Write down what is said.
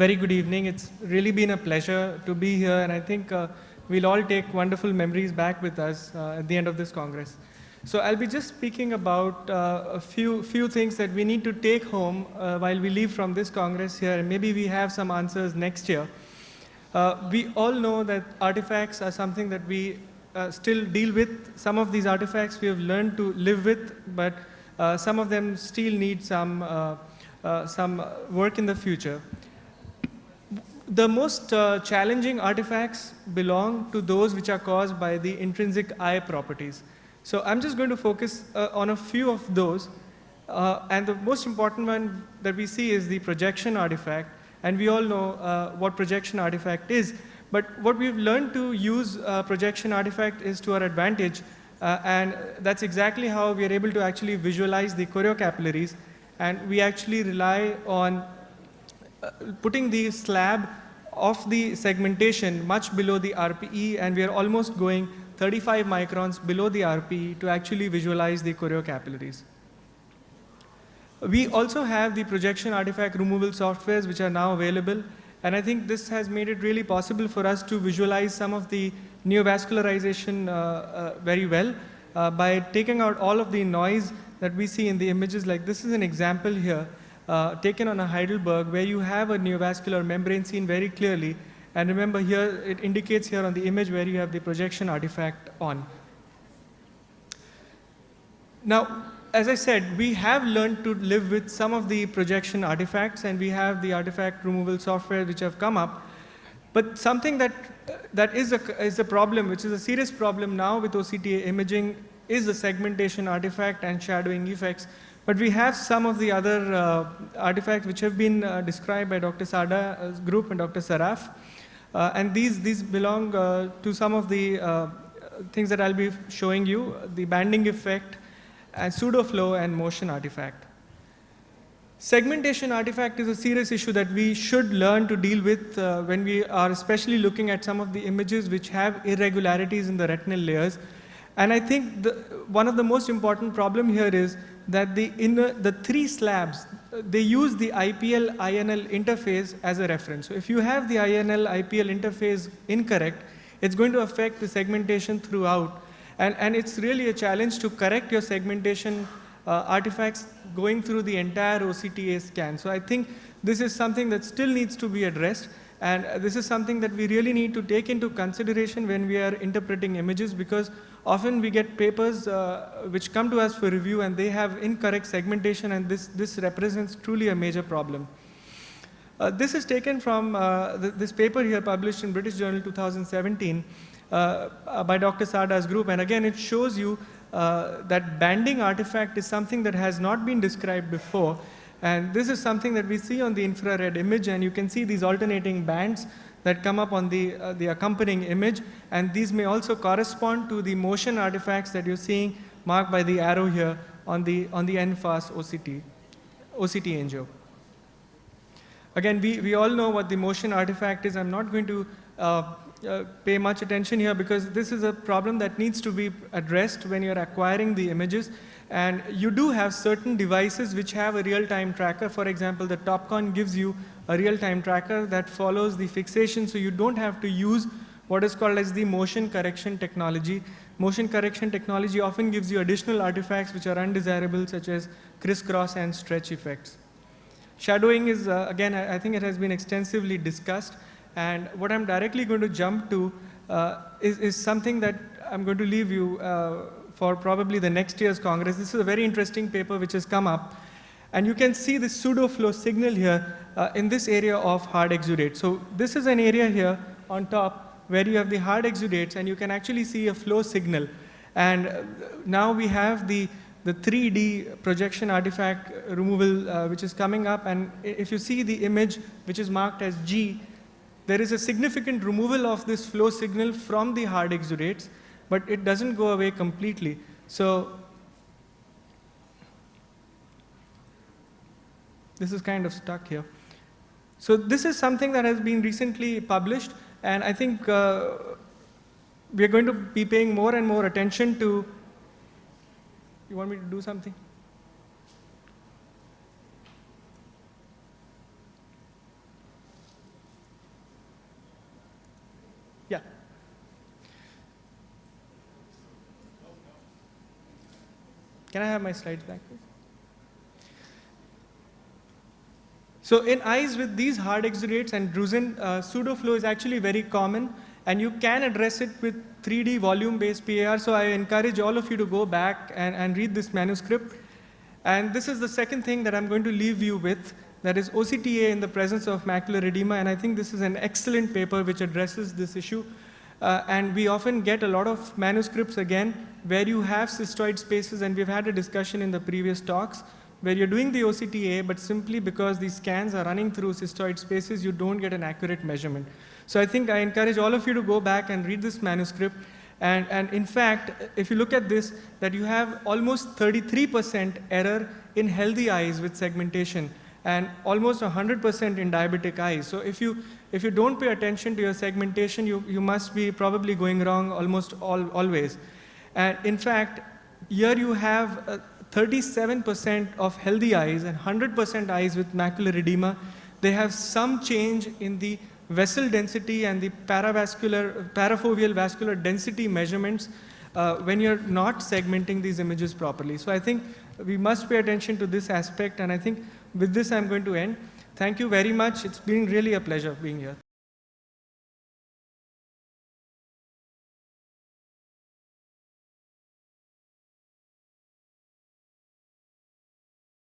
very good evening. It's really been a pleasure to be here, and I think we'll all take wonderful memories back with us at the end of this Congress. So I'll be just speaking about a few things that we need to take home while we leave from this Congress here, and maybe we have some answers next year. We all know that artifacts are something that we still deal with. Some of these artifacts we have learned to live with, but some of them still need some work in the future. The most challenging artifacts belong to those which are caused by the intrinsic eye properties. So I'm just going to focus on a few of those. And the most important one that we see is the projection artifact. And we all know what projection artifact is. But what we've learned to use projection artifact is to our advantage. And that's exactly how we are able to actually visualize the choriocapillaries. And we actually rely on putting the slab of the segmentation much below the RPE, and we are almost going 35 microns below the RPE to actually visualize the choriocapillaries. We also have the projection artifact removal softwares which are now available, and I think this has made it really possible for us to visualize some of the neovascularization very well by taking out all of the noise that we see in the images. Like this is an example here taken on a Heidelberg where you have a neovascular membrane seen very clearly. And remember here, it indicates here on the image where you have the projection artifact on. Now, as I said, we have learned to live with some of the projection artifacts, and we have the artifact removal software which have come up. But something that is a problem, which is a serious problem now with OCTA imaging, is the segmentation artifact and shadowing effects. But we have some of the other artifacts which have been described by Dr. Sada's group and Dr. Saraf. And these belong to some of the things that I'll be showing you, the banding effect, and pseudo-flow and motion artifact. Segmentation artifact is a serious issue that we should learn to deal with when we are especially looking at some of the images which have irregularities in the retinal layers. And I think one of the most important problem here is that the three slabs, they use the IPL-INL interface as a reference. So if you have the INL-IPL interface incorrect, it's going to affect the segmentation throughout. And it's really a challenge to correct your segmentation artifacts going through the entire OCTA scan. So I think this is something that still needs to be addressed. And this is something that we really need to take into consideration when we are interpreting images, because often we get papers which come to us for review and they have incorrect segmentation, and this represents truly a major problem. This is taken from this paper here published in British Journal 2017 by Dr. Sada's group. And again, it shows you that banding artifact is something that has not been described before. And this is something that we see on the infrared image, and you can see these alternating bands that come up on the accompanying image, and these may also correspond to the motion artifacts that you're seeing marked by the arrow here on the NFAS OCT angio. Again, we all know what the motion artifact is. I'm not going to pay much attention here because this is a problem that needs to be addressed when you're acquiring the images. And you do have certain devices which have a real-time tracker. For example, the Topcon gives you a real-time tracker that follows the fixation, so you don't have to use what is called as the motion correction technology. Motion correction technology often gives you additional artifacts which are undesirable, such as crisscross and stretch effects. Shadowing is, again, I think it has been extensively discussed. And what I'm directly going to jump to is something that I'm going to leave you for probably the next year's Congress. This is a very interesting paper which has come up. And you can see the pseudo-flow signal here in this area of hard exudate. So this is an area here on top where you have the hard exudates, and you can actually see a flow signal. And now we have the 3D projection artifact removal which is coming up. And if you see the image which is marked as G, there is a significant removal of this flow signal from the hard exudates, but it doesn't go away completely. So this is kind of stuck here. So this is something that has been recently published, and I think we're going to be paying more and more attention to. You want me to do something? Can I have my slides back, please? So in eyes with these hard exudates and drusen, pseudoflow is actually very common, and you can address it with 3D volume-based PAR. So I encourage all of you to go back and read this manuscript. And this is the second thing that I'm going to leave you with, that is OCTA in the presence of macular edema. And I think this is an excellent paper which addresses this issue. And we often get a lot of manuscripts again where you have cystoid spaces, and we've had a discussion in the previous talks, where you're doing the OCTA, but simply because these scans are running through cystoid spaces, you don't get an accurate measurement. So I think I encourage all of you to go back and read this manuscript. And in fact, if you look at this, that you have almost 33% error in healthy eyes with segmentation, and almost 100% in diabetic eyes. So if you don't pay attention to your segmentation, you must be probably going wrong always. And in fact, here you have 37% of healthy eyes and 100% eyes with macular edema. They have some change in the vessel density and the parafoveal vascular density measurements when you're not segmenting these images properly. So I think we must pay attention to this aspect, and I think with this I'm going to end. Thank you very much. It's been really a pleasure being here.